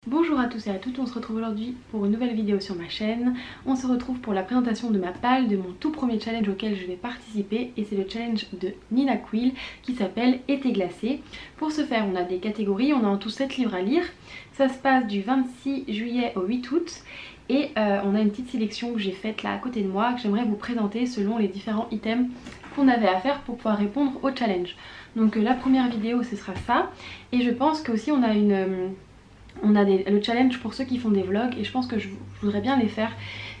Bonjour à tous et à toutes, on se retrouve aujourd'hui pour une nouvelle vidéo sur ma chaîne. On se retrouve pour la présentation de ma palle, de mon tout premier challenge auquel je vais participer, et c'est le challenge de Nina Quill qui s'appelle Été glacé. Pour ce faire, on a des catégories, on a en tout 7 livres à lire. Ça se passe du 26 juillet au 8 août et on a une petite sélection que j'ai faite là à côté de moi que j'aimerais vous présenter selon les différents items qu'on avait à faire pour pouvoir répondre au challenge. Donc la première vidéo ce sera ça, et je pense qu'aussi on a le challenge pour ceux qui font des vlogs, et je pense que je voudrais bien les faire.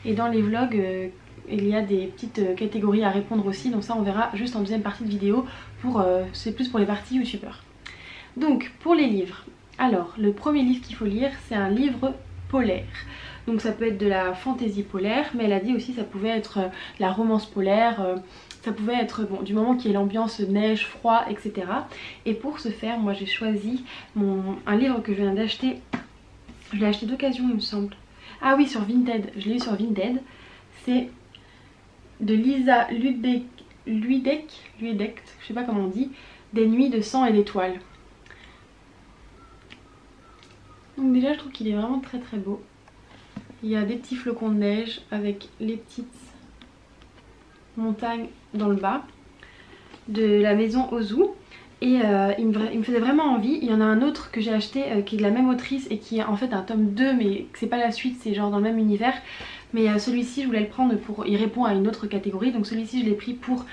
Et dans les vlogs, il y a des petites catégories à répondre aussi, donc ça on verra juste en deuxième partie de vidéo. C'est plus pour les parties youtubeurs. Donc pour les livres, alors le premier livre qu'il faut lire c'est un livre polaire. Donc ça peut être de la fantaisie polaire, mais elle a dit aussi ça pouvait être la romance polaire, ça pouvait être bon, du moment qu'il y ait l'ambiance neige, froid, etc. Et pour ce faire, moi j'ai choisi un livre que je viens d'acheter. Je l'ai acheté d'occasion il me semble. Ah oui, sur Vinted, je l'ai eu sur Vinted. C'est de Lisa Luidek, je sais pas comment on dit, Des nuits de sang et d'étoiles. Donc déjà je trouve qu'il est vraiment très très beau. Il y a des petits flocons de neige avec les petites montagnes dans le bas de la maison Ozu. Et il me faisait vraiment envie. Il y en a un autre que j'ai acheté qui est de la même autrice et qui est en fait un tome 2, mais c'est pas la suite, c'est genre dans le même univers. Mais celui-ci je voulais le prendre pour... il répond à une autre catégorie, donc celui-ci je l'ai pris pour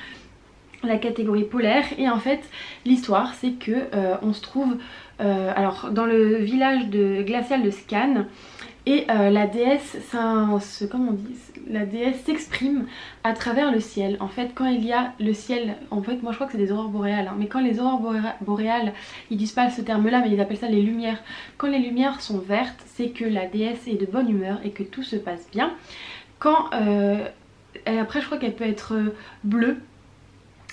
la catégorie polaire. Et en fait l'histoire c'est que on se trouve alors dans le village glacial de Scan. Et la déesse, comment on dit, la déesse s'exprime à travers le ciel. En fait quand il y a le ciel, en fait moi je crois que c'est des aurores boréales, hein, mais quand les aurores boréales, ils disent pas ce terme là mais ils appellent ça les lumières. Quand les lumières sont vertes, c'est que la déesse est de bonne humeur et que tout se passe bien. Quand après je crois qu'elle peut être bleue.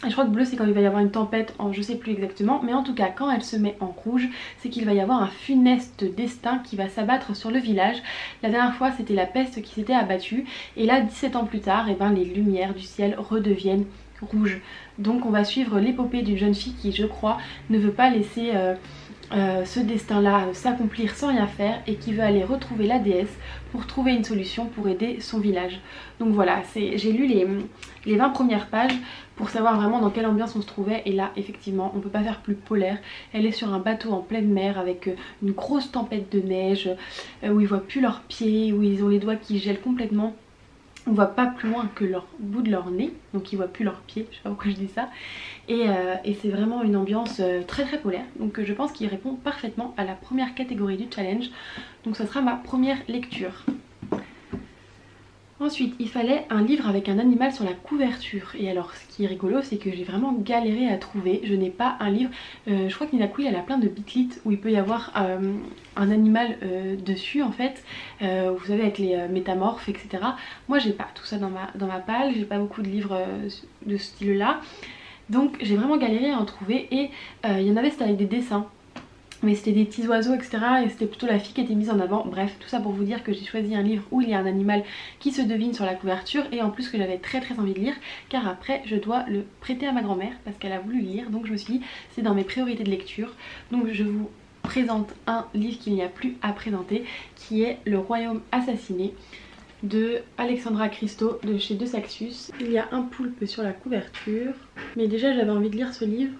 Et je crois que bleu c'est quand il va y avoir une tempête, je sais plus exactement, mais en tout cas quand elle se met en rouge c'est qu'il va y avoir un funeste destin qui va s'abattre sur le village. La dernière fois c'était la peste qui s'était abattue, et là 17 ans plus tard, les lumières du ciel redeviennent rouges. Donc on va suivre l'épopée d'une jeune fille qui, je crois, ne veut pas laisser ce destin là s'accomplir sans rien faire, et qui veut aller retrouver la déesse pour trouver une solution pour aider son village. Donc voilà, j'ai lu les 20 premières pages pour savoir vraiment dans quelle ambiance on se trouvait, et là effectivement on peut pas faire plus polaire. Elle est sur un bateau en pleine mer avec une grosse tempête de neige où ils voient plus leurs pieds, où ils ont les doigts qui gèlent complètement. On voit pas plus loin que leur bout de leur nez, donc ils voient plus leurs pieds, je sais pas pourquoi je dis ça. Et c'est vraiment une ambiance très très polaire, donc je pense qu'il répond parfaitement à la première catégorie du challenge. Donc ça sera ma première lecture. Ensuite il fallait un livre avec un animal sur la couverture, et alors ce qui est rigolo c'est que j'ai vraiment galéré à trouver. Je n'ai pas un livre, je crois que Nina Quill elle a plein de bitlit où il peut y avoir un animal dessus en fait, vous savez avec les métamorphes etc. Moi j'ai pas tout ça dans ma palle, j'ai pas beaucoup de livres de ce style là, donc j'ai vraiment galéré à en trouver. Et il y en avait c'était avec des dessins, mais c'était des petits oiseaux etc, et c'était plutôt la fille qui était mise en avant. Bref, tout ça pour vous dire que j'ai choisi un livre où il y a un animal qui se devine sur la couverture, et en plus que j'avais très très envie de lire, car après je dois le prêter à ma grand-mère parce qu'elle a voulu le lire. Donc je me suis dit c'est dans mes priorités de lecture. Donc je vous présente un livre qu'il n'y a plus à présenter, qui est Le Royaume assassiné de Alexandra Christo de chez De Saxus. Il y a un poulpe sur la couverture, mais déjà j'avais envie de lire ce livre.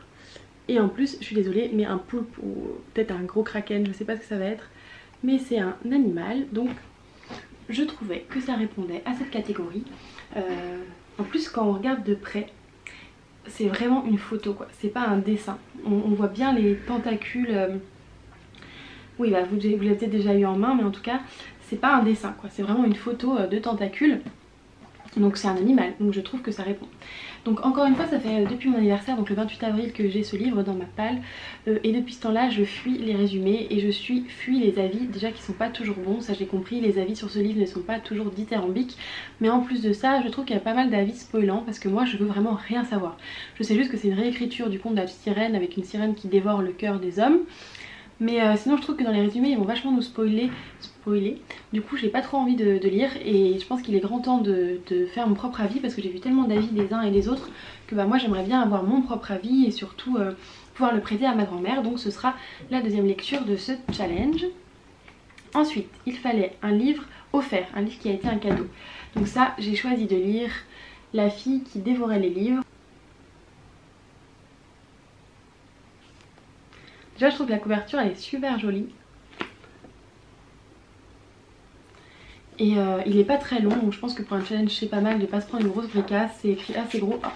Et en plus, je suis désolée, mais un poulpe ou peut-être un gros kraken, je sais pas ce que ça va être, mais c'est un animal, donc je trouvais que ça répondait à cette catégorie. En plus, quand on regarde de près, c'est vraiment une photo quoi, c'est pas un dessin. On voit bien les tentacules. Oui, bah, vous l'avez peut-être déjà eu en main, mais en tout cas, c'est pas un dessin quoi, c'est vraiment une photo de tentacules. Donc c'est un animal, donc je trouve que ça répond. Donc encore une fois ça fait depuis mon anniversaire, donc le 28 avril, que j'ai ce livre dans ma palle, et depuis ce temps là je fuis les résumés et je fuis les avis déjà qui sont pas toujours bons. Ça j'ai compris, les avis sur ce livre ne sont pas toujours dithyrambiques, mais en plus de ça je trouve qu'il y a pas mal d'avis spoilants, parce que moi je veux vraiment rien savoir. Je sais juste que c'est une réécriture du conte de la sirène avec une sirène qui dévore le cœur des hommes. Mais sinon je trouve que dans les résumés ils vont vachement nous spoiler. Du coup j'ai pas trop envie de lire, et je pense qu'il est grand temps de faire mon propre avis, parce que j'ai vu tellement d'avis des uns et des autres que bah, moi j'aimerais bien avoir mon propre avis, et surtout pouvoir le prêter à ma grand-mère. Donc ce sera la deuxième lecture de ce challenge. Ensuite, il fallait un livre offert, un livre qui a été un cadeau. Donc ça, j'ai choisi de lire La fille qui dévorait les livres. Déjà, je trouve que la couverture elle est super jolie. Et il est pas très long, donc je pense que pour un challenge c'est pas mal de pas se prendre une grosse bricasse. C'est écrit assez gros. Ah,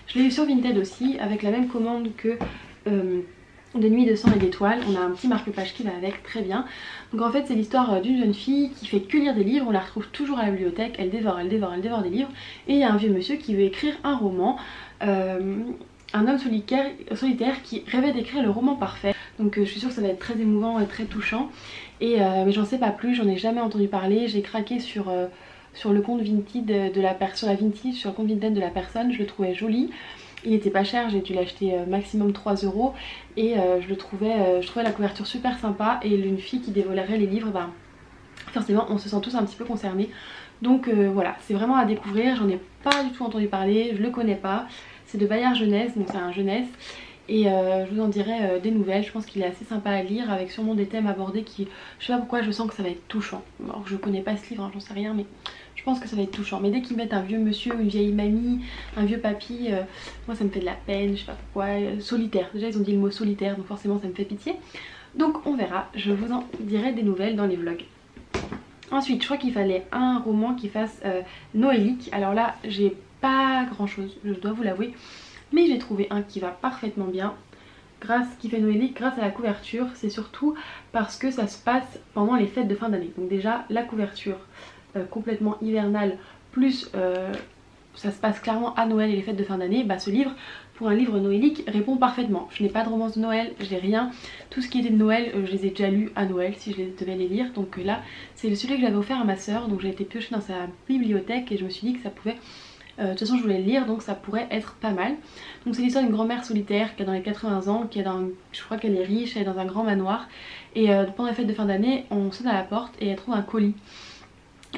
je l'ai eu sur Vinted aussi avec la même commande que de Nuit de sang et d'étoiles. On a un petit marque-page qui va avec, très bien. Donc en fait c'est l'histoire d'une jeune fille qui fait que lire des livres. On la retrouve toujours à la bibliothèque, elle dévore des livres. Et il y a un vieux monsieur qui veut écrire un roman. Un homme solitaire qui rêvait d'écrire le roman parfait. Donc je suis sûre que ça va être très émouvant et très touchant. Mais j'en sais pas plus, j'en ai jamais entendu parler. J'ai craqué sur le compte Vinted sur le compte Vinted de la personne. Je le trouvais joli. Il était pas cher, j'ai dû l'acheter maximum 3 € et je trouvais la couverture super sympa. Et une fille qui dévoilerait les livres, bah, forcément on se sent tous un petit peu concernés. Donc voilà, c'est vraiment à découvrir. J'en ai pas du tout entendu parler, je le connais pas. C'est de Bayard Jeunesse, donc c'est un jeunesse. Et je vous en dirai des nouvelles. Je pense qu'il est assez sympa à lire avec sûrement des thèmes abordés qui... Je sais pas pourquoi je sens que ça va être touchant. Alors je connais pas ce livre, hein, j'en sais rien, mais je pense que ça va être touchant. Mais dès qu'ils mettent un vieux monsieur ou une vieille mamie, un vieux papy, moi ça me fait de la peine, je sais pas pourquoi. Solitaire, déjà ils ont dit le mot solitaire, donc forcément ça me fait pitié. Donc on verra, je vous en dirai des nouvelles dans les vlogs. Ensuite je crois qu'il fallait un roman qui fasse noélique. Alors là j'ai pas grand chose, je dois vous l'avouer. Mais j'ai trouvé un qui va parfaitement bien, qui fait noélique grâce à la couverture. C'est surtout parce que ça se passe pendant les fêtes de fin d'année. Donc déjà la couverture complètement hivernale, plus ça se passe clairement à Noël et les fêtes de fin d'année. Bah ce livre, pour un livre noélique, répond parfaitement. Je n'ai pas de romance de Noël, j'ai rien. Tout ce qui était de Noël, je les ai déjà lus à Noël si je devais les lire. Donc là, c'est celui que j'avais offert à ma soeur. Donc j'ai été piocher dans sa bibliothèque et je me suis dit que ça pouvait... de toute façon je voulais le lire, donc ça pourrait être pas mal. Donc c'est l'histoire d'une grand-mère solitaire qui a dans les 80 ans, je crois qu'elle est riche, elle est dans un grand manoir. Et pendant les fêtes de fin d'année, on sonne à la porte et elle trouve un colis.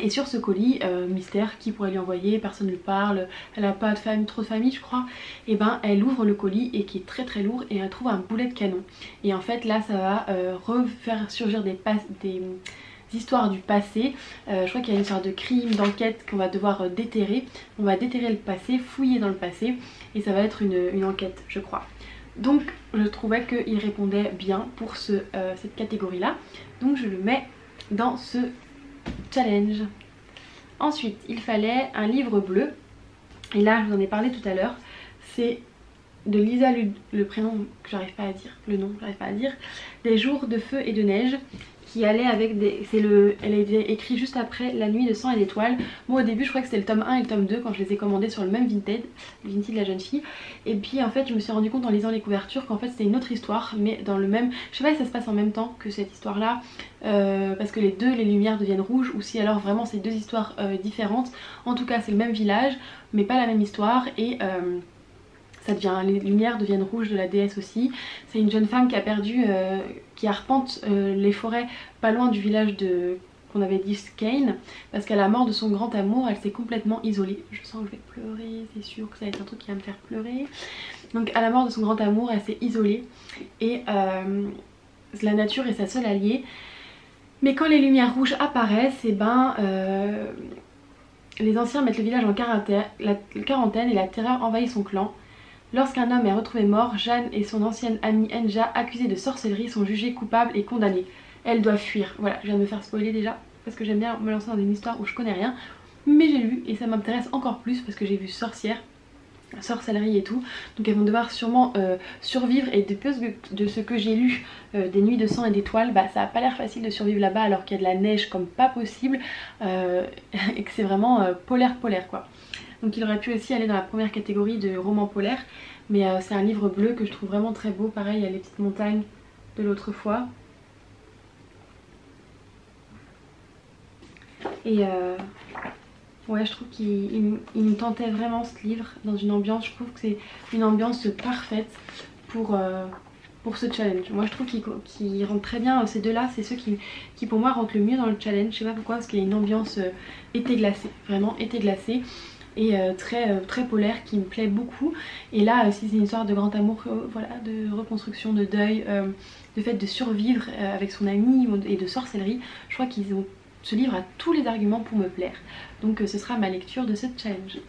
Et sur ce colis, mystère, qui pourrait lui envoyer, personne ne lui parle, elle n'a pas trop de famille je crois. Et ben elle ouvre le colis et qui est très très lourd et elle trouve un boulet de canon. Et en fait là ça va refaire surgir des histoires du passé. Je crois qu'il y a une sorte de crime, d'enquête qu'on va devoir déterrer. On va déterrer le passé, fouiller dans le passé et ça va être une enquête je crois. Donc je trouvais qu'il répondait bien pour cette catégorie là. Donc je le mets dans ce challenge. Ensuite il fallait un livre bleu. Et là je vous en ai parlé tout à l'heure. C'est de Lisa le prénom que j'arrive pas à dire, le nom j'arrive pas à dire. Des jours de feu et de neige. Qui allait avec des... Elle a été écrite juste après La nuit de sang et d'étoiles. Moi au début je crois que c'était le tome 1 et le tome 2 quand je les ai commandés sur le même Vinted de la jeune fille. Et puis en fait je me suis rendu compte en lisant les couvertures qu'en fait c'était une autre histoire, mais dans le même... Je sais pas si ça se passe en même temps que cette histoire là, parce que les lumières deviennent rouges, ou si alors vraiment c'est deux histoires différentes. En tout cas c'est le même village mais pas la même histoire. Et les lumières deviennent rouges de la déesse aussi. C'est une jeune femme qui a perdu, qui arpente les forêts pas loin du village qu'on avait dit Skane, parce qu'à la mort de son grand amour, elle s'est complètement isolée. Je sens que je vais pleurer, c'est sûr que ça va être un truc qui va me faire pleurer. Donc à la mort de son grand amour, elle s'est isolée et la nature est sa seule alliée. Mais quand les lumières rouges apparaissent, et ben les anciens mettent le village en quarantaine et la terreur envahit son clan. Lorsqu'un homme est retrouvé mort, Jeanne et son ancienne amie Enja, accusées de sorcellerie, sont jugées coupables et condamnées. Elles doivent fuir. Voilà, je viens de me faire spoiler déjà, parce que j'aime bien me lancer dans une histoire où je connais rien. Mais j'ai lu et ça m'intéresse encore plus parce que j'ai vu sorcellerie et tout. Donc elles vont devoir sûrement survivre, et de ce que j'ai lu des nuits de sang et d'étoiles, bah ça a pas l'air facile de survivre là-bas alors qu'il y a de la neige comme pas possible et que c'est vraiment polaire quoi. Donc il aurait pu aussi aller dans la première catégorie de roman polaire, mais c'est un livre bleu que je trouve vraiment très beau. Pareil, il y a les petites montagnes de l'autre fois. Et ouais, je trouve qu'il me tentait vraiment ce livre dans une ambiance. Je trouve que c'est une ambiance parfaite pour ce challenge. Moi je trouve qu'il rentre très bien. Ces deux là, c'est ceux qui pour moi rentrent le mieux dans le challenge. Je sais pas pourquoi, parce qu'il y a une ambiance été glacée, vraiment été glacée. et très polaire qui me plaît beaucoup. Et là si c'est une histoire de grand amour, voilà, de reconstruction, de deuil, de fait de survivre avec son ami et de sorcellerie, je crois qu'ils ont, ce livre a tous les arguments pour me plaire. Donc ce sera ma lecture de ce challenge.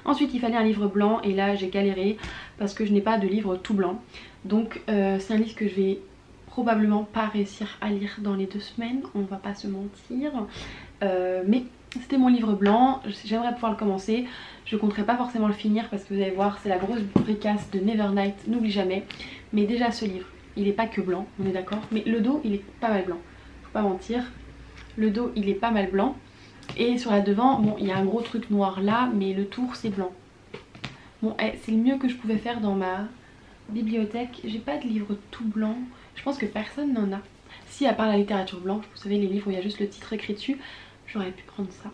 Ensuite il fallait un livre blanc et là j'ai galéré parce que je n'ai pas de livre tout blanc. Donc c'est un livre que je vais probablement pas réussir à lire dans les 2 semaines, on va pas se mentir. Mais c'était mon livre blanc, j'aimerais pouvoir le commencer. Je compterai pas forcément le finir parce que vous allez voir c'est la grosse bricasse de Nevernight, n'oublie jamais. Mais déjà ce livre, il est pas que blanc, on est d'accord. Mais le dos il est pas mal blanc, faut pas mentir. Le dos il est pas mal blanc. Et sur la devant, bon il y a un gros truc noir là, mais le tour c'est blanc. Bon c'est le mieux que je pouvais faire dans ma bibliothèque. J'ai pas de livre tout blanc, je pense que personne n'en a. Si à part la littérature blanche, vous savez les livres où il y a juste le titre écrit dessus, j'aurais pu prendre ça.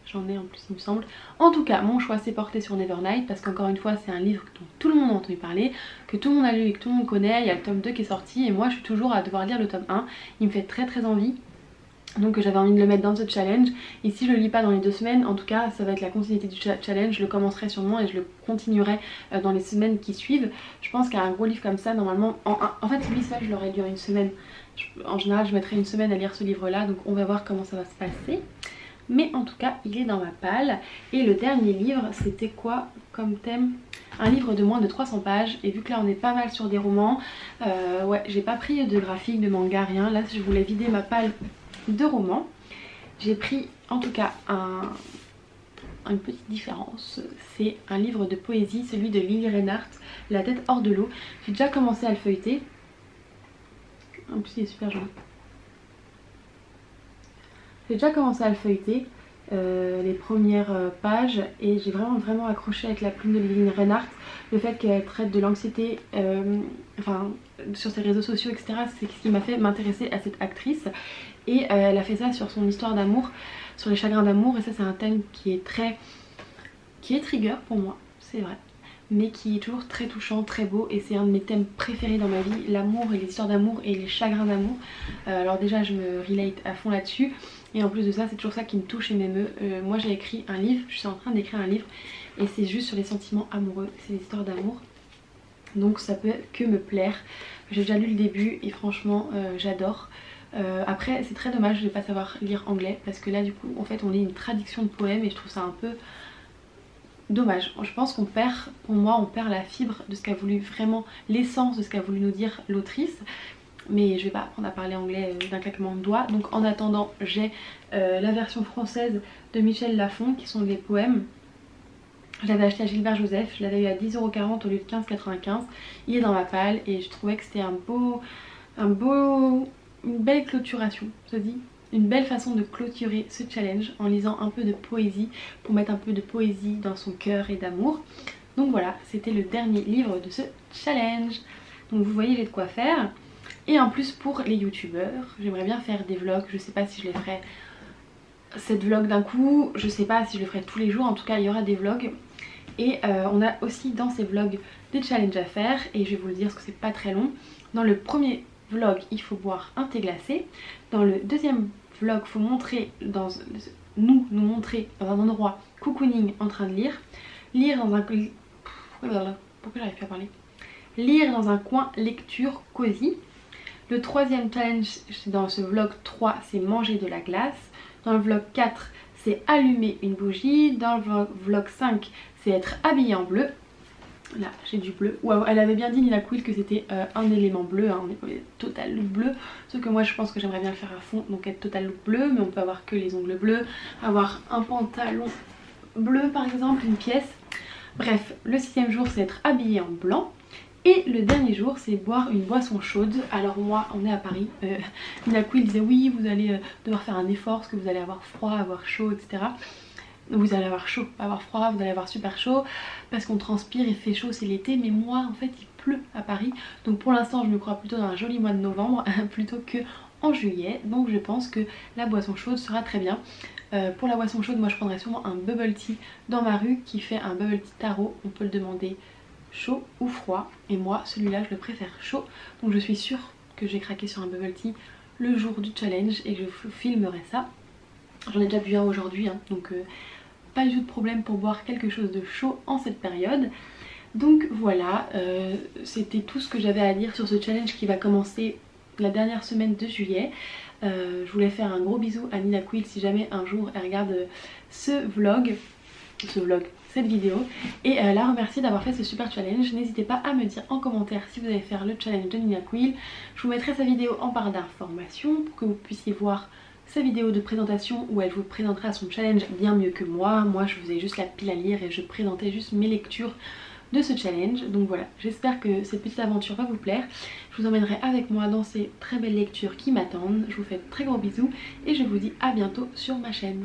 J'en ai en plus il me semble. En tout cas mon choix s'est porté sur Nevernight parce qu'encore une fois c'est un livre dont tout le monde a entendu parler, que tout le monde a lu et que tout le monde connaît. Il y a le tome 2 qui est sorti et moi je suis toujours à devoir lire le tome 1. Il me fait très envie. Donc j'avais envie de le mettre dans ce challenge. Et si je le lis pas dans les 2 semaines, en tout cas ça va être la continuité du challenge. Je le commencerai sûrement et je le continuerai dans les semaines qui suivent. Je pense qu'un gros livre comme ça normalement, en fait lui ça je l'aurais lu en 1 semaine. En général je mettrai 1 semaine à lire ce livre là, donc on va voir comment ça va se passer. Mais en tout cas il est dans ma palle. Et le dernier livre c'était quoi comme thème? Un livre de moins de 300 pages. Et vu que là on est pas mal sur des romans, ouais j'ai pas pris de graphique, de manga, rien. Là je voulais vider ma palle de romans. J'ai pris en tout cas une petite différence. C'est un livre de poésie, celui de Lily Reinhardt, La tête hors de l'eau. J'ai déjà commencé à le feuilleter. En plus il est super joli. J'ai déjà commencé à le feuilleter, les premières pages, et j'ai vraiment accroché avec la plume de Lily Reinhardt. Le fait qu'elle traite de l'anxiété, enfin sur ses réseaux sociaux etc, c'est ce qui m'a fait m'intéresser à cette actrice. Et elle a fait ça sur son histoire d'amour, sur les chagrins d'amour, et ça c'est un thème qui est trigger pour moi, c'est vrai, mais qui est toujours très touchant, très beau, et c'est un de mes thèmes préférés dans ma vie, l'amour et les histoires d'amour et les chagrins d'amour. Alors déjà je me relate à fond là-dessus, et en plus de ça c'est toujours ça qui me touche et m'émeut. Moi j'ai écrit un livre, je suis en train d'écrire un livre, et c'est juste sur les sentiments amoureux, c'est des histoires d'amour, donc ça peut que me plaire. J'ai déjà lu le début et franchement j'adore. Après c'est très dommage de ne pas savoir lire anglais parce que là du coup en fait on lit une traduction de poème et je trouve ça un peu dommage. Je pense qu'on perd, pour moi on perd la fibre de ce qu'a voulu vraiment, l'essence de ce qu'a voulu nous dire l'autrice. Mais je vais pas apprendre à parler anglais d'un claquement de doigts. Donc en attendant j'ai la version française de Michel Lafon qui sont des poèmes. Je l'avais acheté à Gilbert Joseph, je l'avais eu à 10,40 € au lieu de 15,95 €. Il est dans ma palle et je trouvais que c'était une belle clôturation, ça dit, une belle façon de clôturer ce challenge en lisant un peu de poésie, pour mettre un peu de poésie dans son cœur et d'amour. Donc voilà, c'était le dernier livre de ce challenge. Donc vous voyez j'ai de quoi faire. Et en plus pour les youtubeurs, j'aimerais bien faire des vlogs, je sais pas si je les ferai 7 vlogs d'un coup, je sais pas si je le ferai tous les jours, en tout cas il y aura des vlogs. Et on a aussi dans ces vlogs des challenges à faire, et je vais vous le dire parce que c'est pas très long. Dans le premier vlog il faut boire un thé glacé. Dans le deuxième vlog il faut montrer nous montrer dans un endroit cocooning en train de lire. Lire dans un... Pourquoi j'arrive plus à parler? Lire dans un coin lecture cosy. Le troisième challenge dans ce vlog 3 c'est manger de la glace. Dans le vlog 4 c'est allumer une bougie. Dans le vlog 5 c'est être habillé en bleu. Là j'ai du bleu. Wow, elle avait bien dit Nina Quill que c'était un élément bleu, hein. On est total look bleu. Sauf que moi je pense que j'aimerais bien le faire à fond, donc être total look bleu. Mais on peut avoir que les ongles bleus, avoir un pantalon bleu par exemple, une pièce. Bref, le 6e jour c'est être habillé en blanc. Et le dernier jour c'est boire une boisson chaude. Alors moi on est à Paris, Nina Quill disait oui vous allez devoir faire un effort parce que vous allez avoir froid, avoir chaud etc. Vous allez avoir chaud, pas avoir froid, vous allez avoir super chaud parce qu'on transpire, il fait chaud, c'est l'été. Mais moi en fait il pleut à Paris, donc pour l'instant je me crois plutôt dans un joli mois de novembre plutôt que en juillet. Donc je pense que la boisson chaude sera très bien. Pour la boisson chaude moi je prendrais sûrement un bubble tea dans ma rue qui fait un bubble tea tarot. On peut le demander chaud ou froid, et moi celui-là je le préfère chaud. Donc je suis sûre que j'ai craqué sur un bubble tea le jour du challenge et que je filmerai ça. J'en ai déjà bu un aujourd'hui hein, donc pas du tout de problème pour boire quelque chose de chaud en cette période. Donc voilà, c'était tout ce que j'avais à dire sur ce challenge qui va commencer la dernière semaine de juillet. Je voulais faire un gros bisou à Nina Quill si jamais un jour elle regarde cette vidéo, et la remercier d'avoir fait ce super challenge. N'hésitez pas à me dire en commentaire si vous allez faire le challenge de Nina Quill. Je vous mettrai sa vidéo en barre d'informations pour que vous puissiez voir sa vidéo de présentation où elle vous présentera son challenge bien mieux que moi. Moi je faisais juste la pile à lire et je présentais juste mes lectures de ce challenge. Donc voilà, j'espère que cette petite aventure va vous plaire. Je vous emmènerai avec moi dans ces très belles lectures qui m'attendent. Je vous fais de très gros bisous et je vous dis à bientôt sur ma chaîne.